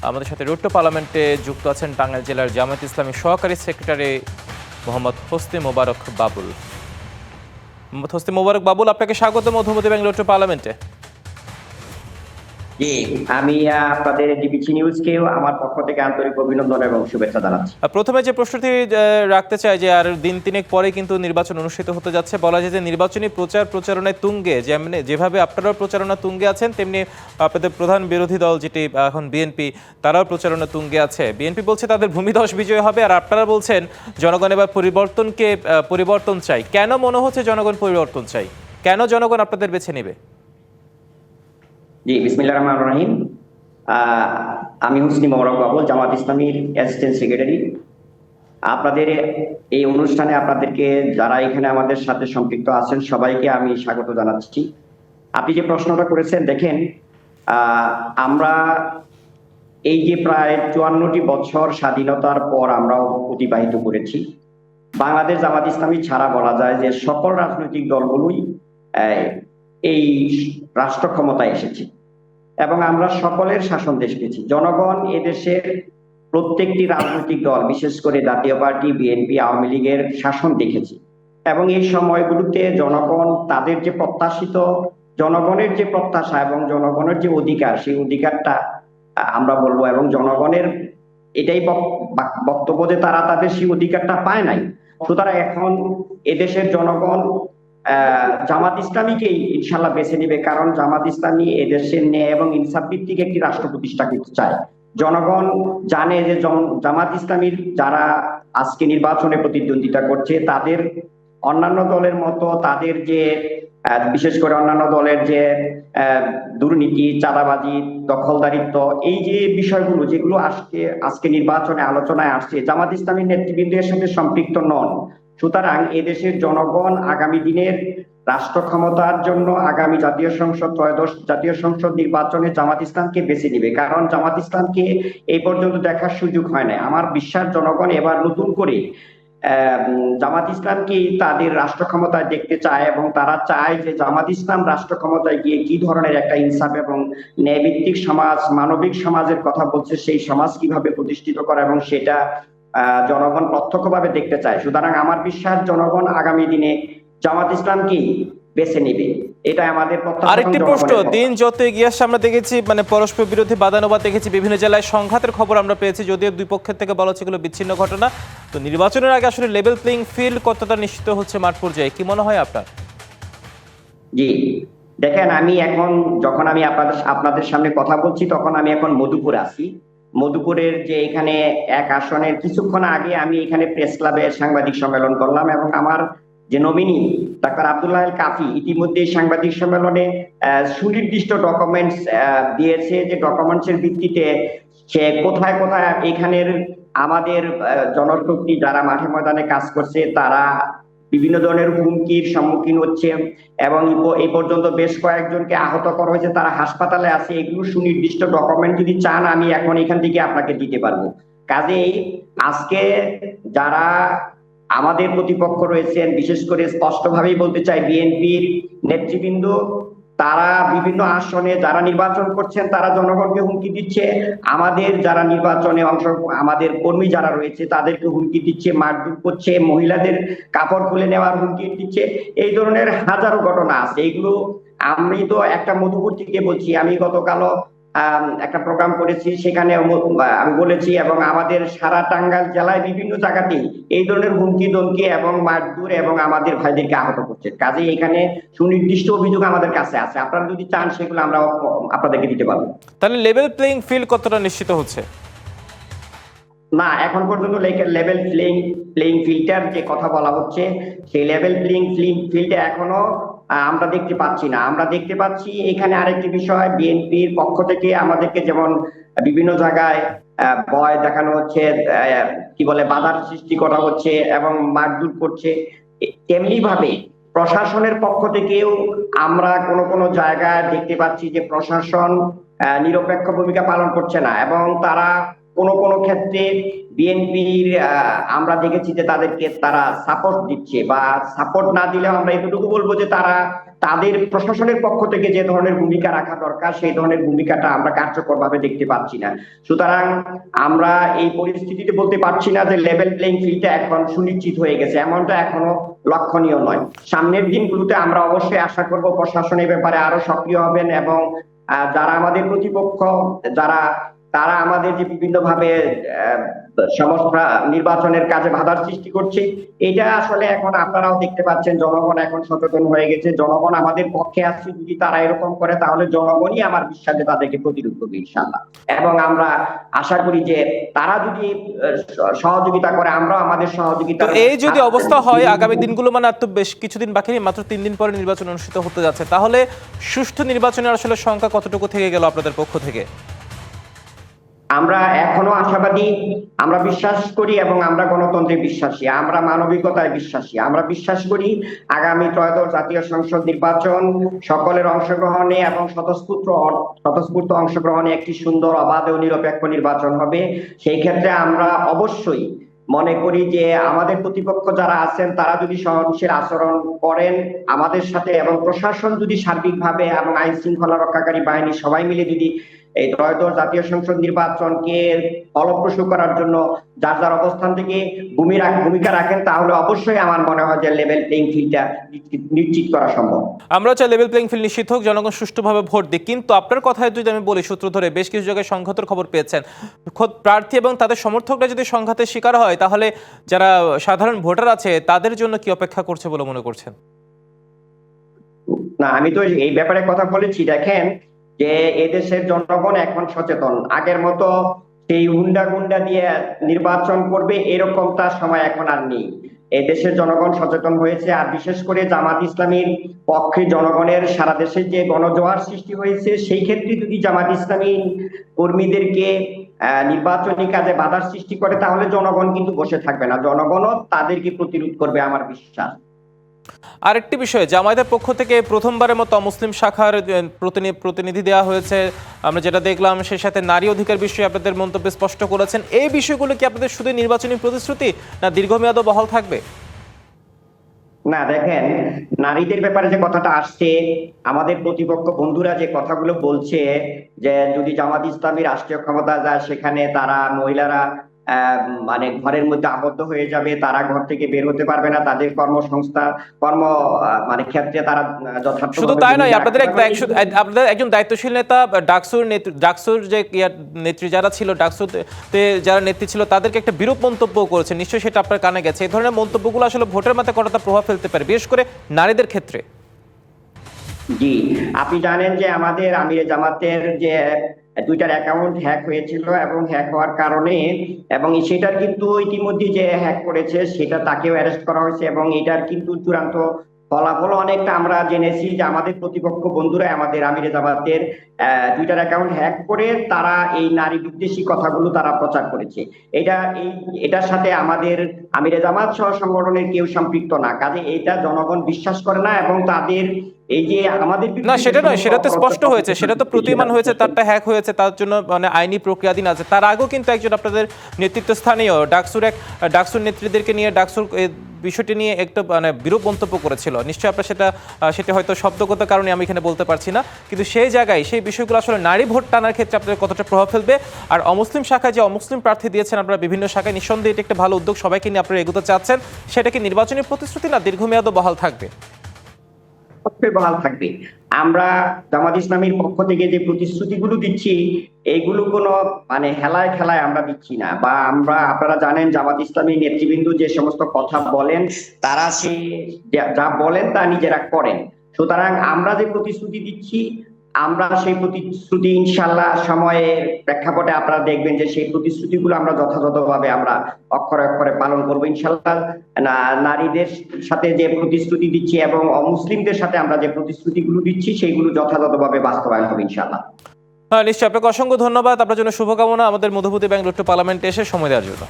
আমাদের সাথে road two পার্লামেন্টে যুক্ত আছেন টাঙ্গাইল জেলার জামায়াত ইসলামী সহকারী সেক্রেটারি মোহাম্মদ হোসনি মোবারক বাবুল। মোহাম্মদ হোসনি মোবারক বাবুল, আপনাকে স্বাগত মধুমতি ব্যাংক রোড টু পার্লামেন্টে। জি, আমি আপনাদের ডিবিসি নিউজকেও আমার পক্ষ থেকে আন্তরিক অভিনন্দন এবং শুভেচ্ছা জানাচ্ছি। প্রথমে যে প্রশ্নটি রাখতে চাই যে আর দিন তিনেক পরে কিন্তু নির্বাচন অনুষ্ঠিত হতে যাচ্ছে, বলা যায় যে নির্বাচনী প্রচারণায় তুঙ্গে, যেভাবে আপনারাও প্রচারণা তুঙ্গে আছেন, তেমনি আপনাদের প্রধান বিরোধী দল যেটি এখন বিএনপি, তারাও প্রচারণা তুঙ্গে আছে। বিএনপি বলছে তাদের ভূমিধস বিজয় হবে, আর আপনারা বলছেন জনগণ এবার পরিবর্তন চাই। কেন মনে হচ্ছে জনগণ পরিবর্তন চাই? কেন জনগণ আপনাদের বেছে নেবে? জি, বিসমিল্লাহির রহমানির রহিম। আমি হোসনি মোবারক বাবুল, জামায়াত ইসলামীর অ্যাসিস্ট্যান্ট সেক্রেটারি। আপনাদের এই অনুষ্ঠানে আপনাদেরকে যারা এখানে আমাদের সাথে সম্পৃক্ত আছেন সবাইকে আমি স্বাগত জানাচ্ছি। আপনি যে প্রশ্নটা করেছেন, দেখেন, আমরা এই যে প্রায় 54টি বছর স্বাধীনতার পর আমরাও অতিবাহিত করেছি। বাংলাদেশ জামায়াত ইসলামী ছাড়া বলা যায় যে সকল রাজনৈতিক দলগুলোই এই রাষ্ট্র ক্ষমতায় এসেছে এবং আমরা সকলের শাসন দেখেছি। জনগণ এদেশের প্রত্যেকটি রাজনৈতিক দল, বিশেষ করে জাতীয় পার্টি, বিএনপি, আওয়ামী লীগের শাসন দেখেছি এবং এই সময়গুলোতে জনগণ তাদের যে প্রত্যাশিত, জনগণের যে প্রত্যাশা এবং জনগণের যে অধিকার, সেই অধিকারটা আমরা বলবো, এবং জনগণের এটাই বক্তব্য যে তারা তাদের সেই অধিকারটা পায় নাই। সুতরাং এখন এদেশের জনগণ জামাত ইসলামীকেই ইনশাল্লাহ বেছে নিবে, কারণ জামাত ইসলামী এদেশের ন্যায় এবং ইনসাফ ভিত্তিক একটি রাষ্ট্র প্রতিষ্ঠা করতে চায়। জনগণ জানে যে জামাত ইসলামীর যারা আজকে নির্বাচনে প্রতিদ্বন্দ্বিতা করছে, তাদের অন্যান্য দলের মতো তাদের যে বিশেষ করে অন্যান্য দলের যে দুর্নীতি, চাঁদাবাজি, দখলদারিত্ব, এই যে বিষয়গুলো যেগুলো আজকে নির্বাচনে আলোচনায় আসছে, জামাত ইসলামীর নেতৃবৃন্দের সাথে সম্পৃক্ত নন। সুতরাং এদেশের জনগণ আগামী দিনের রাষ্ট্র ক্ষমতার জন্য আগামী ত্রয়োদশ জাতীয় সংসদ নির্বাচনে জামাত ইসলামকে বেছে নিবে, কারণ জামাত ইসলামকে এই পর্যন্ত দেখার সুযোগ হয় না। আমার বিশ্বাস জনগণ এবার নতুন করে জামাত ইসলামকে তাদের রাষ্ট্র ক্ষমতায় দেখতে চায় এবং তারা চায় যে জামাত ইসলাম রাষ্ট্র ক্ষমতায় গিয়ে কি ধরনের একটা ইনসাফ এবং ন্যায়ভিত্তিক সমাজ, মানবিক সমাজের কথা বলছে, সেই সমাজ কিভাবে প্রতিষ্ঠিত করা, এবং সেটা জনগণ প্রত্যক্ষভাবে দেখতে চায়। সুতরাং আমার বিশ্বাস জনগণ আগামী দিনে জামাত ইসলামকে বেছে নেবে, এটা আমাদের প্রত্যাশা। আরেকটি প্রশ্ন, দিন যত এগিয়ে আসছে আমরা দেখেছি পরস্পর বিরোধী বাদানুবাদ দেখেছি, বিভিন্ন জেলায় সংঘাতের খবর আমরা পেয়েছি, যদিও দুই পক্ষের থেকে বলা হচ্ছে এগুলো বিচ্ছিন্ন ঘটনা। তো নির্বাচনের আগে আসলে লেভেল প্লেইং ফিল্ড কতটা নিশ্চিত হচ্ছে মাঠ পর্যায়ে, কি মনে হয় আপনার? জি, দেখেন, আমি এখন যখন আমি আপনাদের সামনে কথা বলছি, তখন আমি এখন মধুপুর আছি। মধুপুরের যে এখানে এক আসনের কিছুক্ষণ আগে আমি এখানে প্রেস ক্লাবে সাংবাদিক সম্মেলন করলাম এবং আমার যে নমিনি ডাক্তার আব্দুল্লাহ আল কাফি ইতিমধ্যে সাংবাদিক সম্মেলনে সুনির্দিষ্ট ডকুমেন্টস দিয়েছে, যে ডকুমেন্টসের ভিত্তিতে সে কোথায় কোথায় এখানের আমাদের জনশক্তি যারা মাঠে ময়দানে কাজ করছে তারা বিভিন্ন ধরনের হুমকির সম্মুখীন হচ্ছে এবং এই পর্যন্ত বেশ কয়েকজনকে আহত করা হয়েছে, তারা হাসপাতালে আছে। এগুলো সুনির্দিষ্ট ডকুমেন্ট যদি চান আমি এখন এখান থেকে আপনাকে দিতে পারবো। কাজেই আজকে যারা আমাদের প্রতিপক্ষ রয়েছেন, বিশেষ করে স্পষ্টভাবেই বলতে চাই বিএনপির নেতৃবৃন্দ, তারা বিভিন্ন আসনে যারা নির্বাচন করছেন তারা জনগণকে হুমকি দিচ্ছে, আমাদের যারা নির্বাচনে আমাদের কর্মী যারা রয়েছে তাদেরকে হুমকি দিচ্ছে, মারধর করছে, মহিলাদের কাপড় খুলে নেওয়ার হুমকি দিচ্ছে। এই ধরনের হাজারো ঘটনা আছে। এগুলো আমি তো একটা মধুপুর থেকে বলছি, আমি গতকালও একটা প্রোগ্রাম করেছি, সেখানে আমি বলেছি, এবং আমাদের সারা টাঙ্গাইল জেলায় বিভিন্ন জায়গাতেই এই ধরনের হুমকি দমকি এবং মারধর এবং আমাদের ভাইদেরকে আহত করছে। কাজে এখানে সুনির্দিষ্ট অভিযোগ আমাদের কাছে আছে, আপনারা যদি চান সেগুলো আমরা আপনাদেরকে দিতে পারবো। তাহলে লেভেল প্লেইং ফিল্ড কতটা নিশ্চিত হচ্ছে? না, এখন পর্যন্ত লেভেল প্লেইং ফিল্ডের যে কথা বলা হচ্ছে, সেই লেভেল প্লেইং ফিল্ডে এখনো আমরা দেখতে পাচ্ছি না। আমরা দেখতে পাচ্ছি এখানে আরেকটি বিষয়, বিএনপির পক্ষ থেকে আমাদেরকে যেমন বিভিন্ন জায়গায় ভয় দেখানো হচ্ছে, কি বলে, বাধার সৃষ্টি করা হচ্ছে এবং মারধর করছে, তেমনি ভাবে প্রশাসনের পক্ষ থেকেও আমরা কোনো জায়গায় দেখতে পাচ্ছি যে প্রশাসন নিরপেক্ষ ভূমিকা পালন করছে না এবং তারা কোনো ক্ষেত্রে বিএনপির আমরা দেখেছি যে তাদেরকে তারা সাপোর্ট দিচ্ছে, বা সাপোর্ট না দিলেও আমরা এতটুকু বলবো যে তারা তাদের প্রশাসনের পক্ষ থেকে যে ধরনের ভূমিকা রাখা দরকার সেই ধরনের ভূমিকাটা আমরা কার্যকরভাবে দেখতে পাচ্ছি না। সুতরাং আমরা এই পরিস্থিতিতে বলতে পারছি না যে লেভেল প্লেইং ফিল্ডটা এখন সুনিশ্চিত হয়ে গেছে, এমনটা এখনো লক্ষণীয় নয়। সামনের দিনগুলোতে আমরা অবশ্যই আশা করব প্রশাসনের ব্যাপারে আরো সক্রিয় হবেন এবং যারা আমাদের প্রতিপক্ষ তারা আমাদের যে বিভিন্ন ভাবে সমস্যা নির্বাচনের কাজে বাধার সৃষ্টি করছে, এটা আসলে এখন আপনারাও দেখতে পাচ্ছেন জনগণ এখন সচেতন হয়ে গেছে, জনগণ আমাদের পক্ষে আছে। যদি তারা এরকম করে তাহলে জনগণই আমার বিশ্বাসে তাদেরকে প্রতিরোধ করবে ইনশাআল্লাহ। এবং আমরা আশা করি যে তারা যদি সহযোগিতা করে আমরাও আমাদের সহযোগিতা। এই যদি অবস্থা হয় আগামী দিনগুলো, মানে আর তো বেশ কিছুদিন বাকি নেই, মাত্র 3 দিন পরে নির্বাচন অনুষ্ঠিত হতে যাচ্ছে, তাহলে সুষ্ঠু নির্বাচনের আসলে সংখ্যা কতটুকু থেকে গেল আপনাদের পক্ষ থেকে? আমরা এখনো আশাবাদী, আমরা বিশ্বাস করি এবং আমরা গণতন্ত্রে বিশ্বাসী, আমরা মানবিকতায় বিশ্বাসী। আমরা বিশ্বাস করি আগামী ত্রয়োদশ জাতীয় সংসদ নির্বাচন সকলের অংশগ্রহণে এবং স্বতঃস্ফূর্ত অংশগ্রহণে একটি সুন্দর, অবাধ ও নিরপেক্ষ নির্বাচন হবে। সেই ক্ষেত্রে আমরা অবশ্যই মনে করি যে আমাদের প্রতিপক্ষ যারা আছেন তারা যদি সহনশীল আচরণ করেন আমাদের সাথে এবং প্রশাসন যদি সার্বিকভাবে এবং আইন শৃঙ্খলা রক্ষাকারী বাহিনী সবাই মিলে যদি এই ত্রয়োদশ জাতীয় সংসদ নির্বাচনকে ফলপ্রসূ করার জন্য যার যার অবস্থান থেকে ভূমিকা রাখেন, তাহলে অবশ্যই আমার মনে হয় যে লেভেল প্লেইং ফিল্ডটা নিশ্চিত করা সম্ভব। আমরা চাই লেভেল প্লেইং ফিল্ড নিশ্চিত হোক, জনগণ সুষ্ঠুভাবে ভোট দিক। কিন্তু আপনার কথায় যদি আমি বলি, সূত্র ধরে বেশ কিছু জায়গায় সংঘাতের খবর পেয়েছেন। খোদ প্রার্থী এবং তাদের সমর্থকরা যদি সংঘাতের শিকার হয় তাহলে যারা সাধারণ ভোটার আছে তাদের জন্য কি অপেক্ষা করছে বলে মনে করছেন? না, আমি তো এই ব্যাপারে কথা বলেছি। দেখেন যে এদেশের জনগণ এখন সচেতন, আগের মতো সেই হুন্ডা দিয়ে নির্বাচন করবে এরকমটা সময় এখন আর নেই। এদেশের জনগণ সচেতন হয়েছে, আর বিশেষ করে জামাত ইসলামীর পক্ষে জনগণের সারা দেশে যে গণজোয়ার সৃষ্টি হয়েছে, সেই ক্ষেত্রে যদি জামাত ইসলামী কর্মীদেরকে নির্বাচনী কাজে বাধার সৃষ্টি করে তাহলে জনগণ কিন্তু বসে থাকবে না, জনগণও তাদেরকে প্রতিরোধ করবে আমার বিশ্বাস। আরেকটি বিষয়, জামায়াতের পক্ষ থেকে প্রথমবারের মতো মুসলিম শাখার প্রতিনিধি দেওয়া হয়েছে। আমরা যেটা দেখলাম সেই সাথে নারী অধিকার বিষয়ে আপনাদের মন্তব্য স্পষ্ট করেছেন। এই বিষয়গুলো কি আপনাদের শুধু নির্বাচনী প্রতিশ্রুতি না দীর্ঘমেয়াদও বহাল থাকবে? না, দেখেন নারীদের ব্যাপারে যে কথাটা আসছে, আমাদের প্রতিপক্ষ বন্ধুরা যে কথাগুলো বলছে যে যদি জামাত ইসলামী রাষ্ট্রীয় ক্ষমতা যায় সেখানে তারা মহিলারা মানে ঘরের মধ্যে আবদ্ধ হয়ে যাবে, তারা ঘর থেকে বের হতে পারবে না, তাদের মানে ক্ষেত্রে তারা যথার্থ। শুধু তাই নয়, আপনাদের একজন দায়িত্বশীল নেতা ডাকসুর যে নেত্রী যারা ছিল, ডাকসুতে যারা নেত্রী ছিল তাদেরকে একটা বিরূপ মন্তব্য করেছে, নিশ্চয়ই সেটা আপনার কানে গেছে। এই ধরনের মন্তব্যগুলো আসলে ভোটের মাঝে কতটা প্রভাব ফেলতে পারে, বিশেষ করে নারীদের ক্ষেত্রে? জি, আপনি জানেন যে আমাদের আমিরে জামাতের যে টুইটার অ্যাকাউন্ট হ্যাক হয়েছিল এবং হ্যাক হওয়ার কারণে এবং সেটার কিন্তু ইতিমধ্যে যে হ্যাক করেছে সেটা তাকেও অ্যারেস্ট করা হয়েছে এবং এটার কিন্তু চূড়ান্ত ফলাফল অনেকটা আমরা জেনেছি যে আমাদের প্রতিপক্ষ বন্ধুরা আমাদের আমিরে জামাতের টুইটার অ্যাকাউন্ট হ্যাক করে তারা এই নারী বিদ্বেষী কথাগুলো তারা প্রচার করেছে। এটার সাথে আমাদের আমিরে জামাত সহ সংগঠনের কেউ সম্পৃক্ত না, কাজে এটা জনগণ বিশ্বাস করে না এবং তাদের এই যে আমাদের না সেটা নয়, সেটা তো স্পষ্ট হয়েছে, সেটা তো প্রতিমান হয়েছে, তারটা হ্যাক হয়েছে, তার জন্য মানে আইনি প্রক্রিয়াধীন আছে। তার আগেও কিন্তু একজন আপনাদের নেতৃত্বস্থানীয় ডাকসুর নেত্রীদেরকে নিয়ে ডাকসুর বিষয়টি নিয়ে একটু মানে বিরূপ মন্তব্য করেছিল। নিশ্চয়ই আপনার সেটা হয়তো শব্দগত কারণে আমি এখানে বলতে পারছি না, কিন্তু সেই জায়গায় সেই বিষয়গুলো আসলে নারী ভোট টানার ক্ষেত্রে আপনাদের কতটা প্রভাব ফেলবে। আর অমুসলিম শাখায় যে অমুসলিম প্রার্থী দিয়েছেন আপনারা বিভিন্ন শাখায়, নিঃসন্দেহে এটা একটা ভালো উদ্যোগ, সবাইকে নিয়ে আপনারা এগোতে চাচ্ছেন। সেটা কি নির্বাচনী প্রতিশ্রুতি না দীর্ঘমেয়াদও বহাল থাকবে? বহাল থাকবে। আমরা জামাত ইসলামীর পক্ষ থেকে যে প্রতিশ্রুতিগুলো দিচ্ছি এইগুলো কোনো মানে হেলায় খেলায় আমরা দিচ্ছি না, বা আপনারা জানেন জামাত ইসলামীর নেতৃবৃন্দ যে সমস্ত কথা বলেন তারা যা বলেন তা নিজেরা করেন। সুতরাং আমরা যে প্রতিশ্রুতি দিচ্ছি আমরা সেই প্রতিশ্রুতি ইনশাল্লাহ সময়ের প্রেক্ষাপটে আপনারা দেখবেন যে সেই প্রতিশ্রুতিগুলো আমরা যথাযথভাবে আমরা অক্ষরে অক্ষরে পালন করবো ইনশাল্লাহ। নারীদের সাথে যে প্রতিশ্রুতি দিচ্ছি এবং অমুসলিমদের সাথে আমরা যে প্রতিশ্রুতিগুলো দিচ্ছি সেইগুলো যথাযথভাবে বাস্তবায়ন হবে ইনশাল্লাহ। হ্যাঁ নিশ্চয়ই, আপনাকে অসংখ্য ধন্যবাদ। আপনার জন্য শুভকামনা আমাদের মধুমতি ব্যাংক রোড টু পার্লামেন্টে এসে সময় দেওয়ার জন্য।